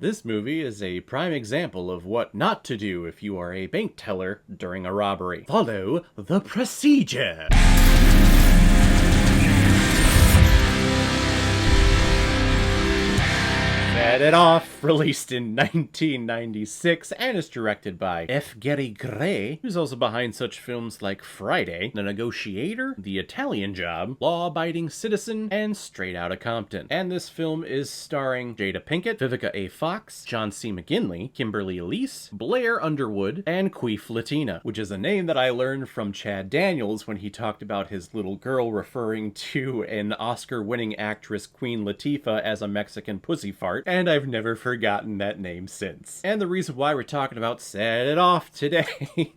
This movie is a prime example of what not to do if you are a bank teller during a robbery. Follow the procedure. Set It Off, released in 1996, and is directed by F. Gary Gray, who's also behind such films like Friday, The Negotiator, The Italian Job, Law Abiding Citizen, and Straight Outta Compton. And this film is starring Jada Pinkett, Vivica A. Fox, John C. McGinley, Kimberly Elise, Blair Underwood, and Queef Latina, which is a name that I learned from Chad Daniels when he talked about his little girl referring to an Oscar-winning actress Queen Latifah as a Mexican pussy fart, and I've never forgotten that name since. And the reason why we're talking about Set It Off today,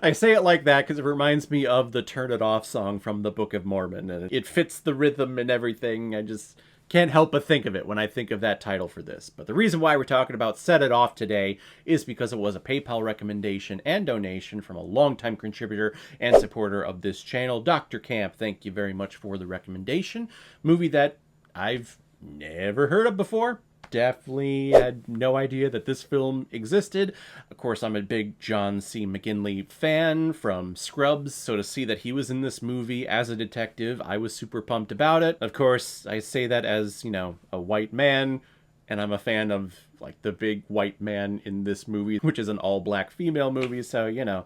I say it like that because it reminds me of the Turn It Off song from the Book of Mormon, and it fits the rhythm and everything. I just can't help but think of it when I think of that title for this. But the reason why we're talking about Set It Off today is because it was a PayPal recommendation and donation from a longtime contributor and supporter of this channel, Dr. Camp. Thank you very much for the recommendation. Movie that I've never heard of before. Definitely had no idea that this film existed. Of course, I'm a big John C. McGinley fan from Scrubs, so to see that he was in this movie as a detective, I was super pumped about it. Of course, I say that as, a white man, and I'm a fan of, the big white man in this movie, which is an all-black female movie, so,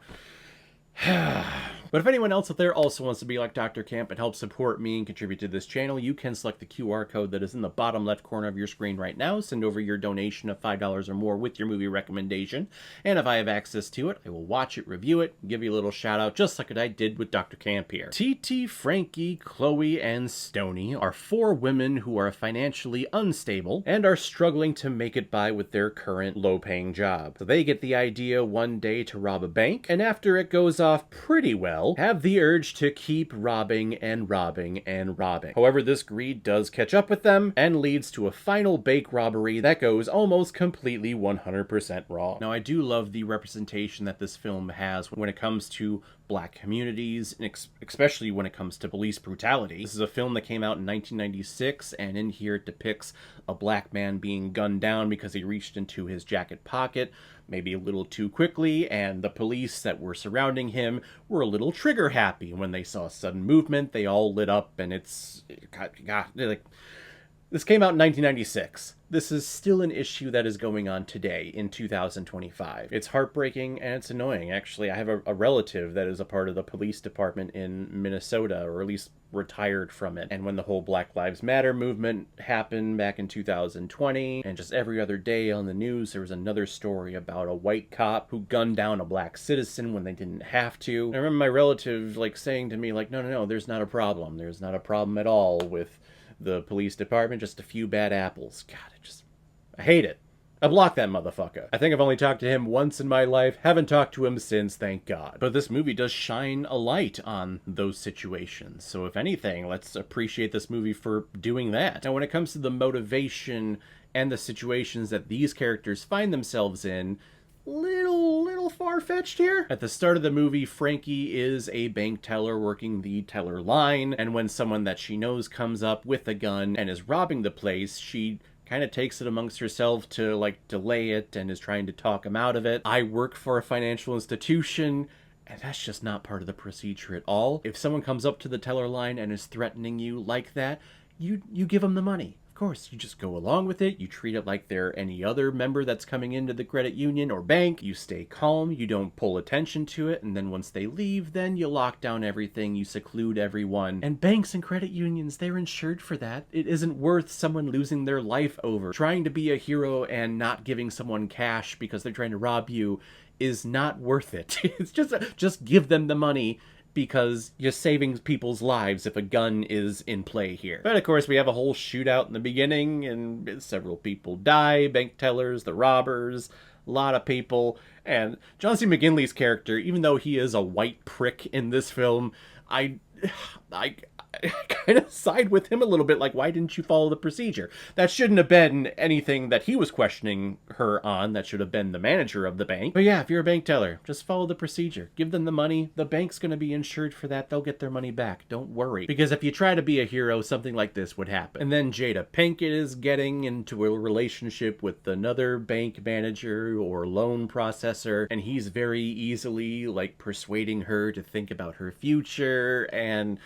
But if anyone else out there also wants to be like Dr. Camp and help support me and contribute to this channel, you can select the QR code that is in the bottom left corner of your screen right now. Send over your donation of $5 or more with your movie recommendation. And if I have access to it, I will watch it, review it, give you a little shout out just like I did with Dr. Camp here. TT, Frankie, Chloe, and Stoney are four women who are financially unstable and are struggling to make it by with their current low-paying job. So they get the idea one day to rob a bank, and after it goes off pretty well, have the urge to keep robbing and robbing and robbing. However, this greed does catch up with them and leads to a final bank robbery that goes almost completely 100% wrong. Now, I do love the representation that this film has when it comes to black communities, and especially when it comes to police brutality. This is a film that came out in 1996, and in here it depicts a black man being gunned down because he reached into his jacket pocket maybe a little too quickly, and the police that were surrounding him were a little trigger happy. When they saw sudden movement, they all lit up, and this came out in 1996. This is still an issue that is going on today in 2025. It's heartbreaking and it's annoying. Actually, I have a relative that is a part of the police department in Minnesota, or at least retired from it. And when the whole Black Lives Matter movement happened back in 2020, and just every other day on the news, there was another story about a white cop who gunned down a black citizen when they didn't have to. And I remember my relative saying to me, no, there's not a problem. There's not a problem at all with the police department, just a few bad apples. God, I hate it. I blocked that motherfucker. I think I've only talked to him once in my life. Haven't talked to him since, thank God. But this movie does shine a light on those situations. So if anything, let's appreciate this movie for doing that. Now, when it comes to the motivation and the situations that these characters find themselves in, little far-fetched here. At the start of the movie, Frankie is a bank teller working the teller line, and when someone that she knows comes up with a gun and is robbing the place, she kind of takes it amongst herself to delay it and is trying to talk him out of it. I work for a financial institution, and that's just not part of the procedure at all. If someone comes up to the teller line and is threatening you like that, you give them the money. Of course, you just go along with it. You treat it like they're any other member that's coming into the credit union or bank. You stay calm. You don't pull attention to it. And then once they leave, then you lock down everything. You seclude everyone. And banks and credit unions, they're insured for that. It isn't worth someone losing their life over. Trying to be a hero and not giving someone cash because they're trying to rob you is not worth it. It's just give them the money, because you're saving people's lives if a gun is in play here. But of course, we have a whole shootout in the beginning, and several people die. Bank tellers, the robbers, a lot of people. And John C. McGinley's character, even though he is a white prick in this film, kind of side with him a little bit, like, why didn't you follow the procedure? That shouldn't have been anything that he was questioning her on. That should have been the manager of the bank. But yeah, if you're a bank teller, just follow the procedure. Give them the money. The bank's going to be insured for that. They'll get their money back. Don't worry. Because if you try to be a hero, something like this would happen. And then Jada Pinkett is getting into a relationship with another bank manager or loan processor, and he's very easily, like, persuading her to think about her future. And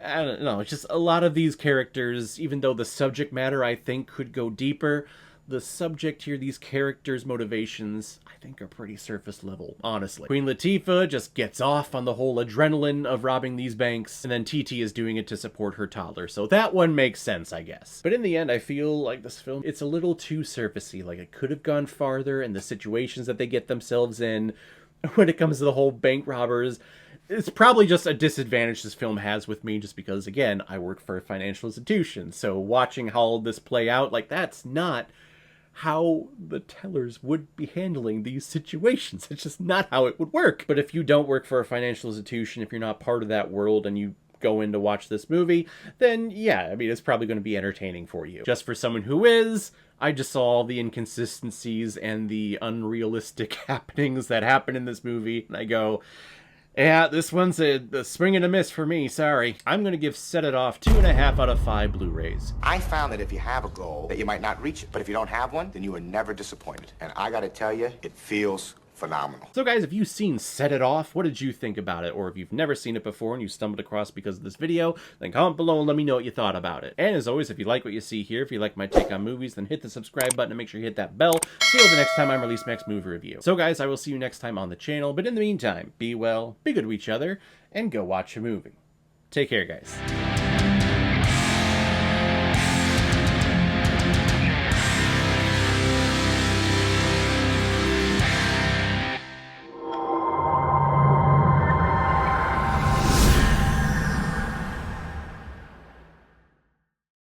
I don't know, it's just a lot of these characters, even though the subject matter I think could go deeper, the subject here, these characters' motivations, I think are pretty surface level, honestly. Queen Latifah just gets off on the whole adrenaline of robbing these banks, and then TT is doing it to support her toddler, so that one makes sense, I guess. But in the end, I feel like this film, it's a little too surfacey, like it could have gone farther, and the situations that they get themselves in when it comes to the whole bank robbers, it's probably just a disadvantage this film has with me, just because, again, I work for a financial institution, so watching how all this play out, like, that's not how the tellers would be handling these situations. It's just not how it would work. But if you don't work for a financial institution, if you're not part of that world and you go in to watch this movie, then yeah, I mean, it's probably going to be entertaining for you. Just for someone who is, I just saw all the inconsistencies and the unrealistic happenings that happen in this movie, and I go, yeah, this one's a swing and a miss for me, sorry. I'm gonna give Set It Off 2.5 out of 5 Blu-rays. I found that if you have a goal, that you might not reach it. But if you don't have one, then you are never disappointed. And I gotta tell you, it feels phenomenal. So guys, if you've seen Set It Off, what did you think about it? Or if you've never seen it before and you stumbled across because of this video, then comment below and let me know what you thought about it. And as always, if you like what you see here, if you like my take on movies, then hit the subscribe button and make sure you hit that bell. See you the next time I release my next movie review. So guys, I will see you next time on the channel, but in the meantime, be well, be good to each other, and go watch a movie. Take care, guys.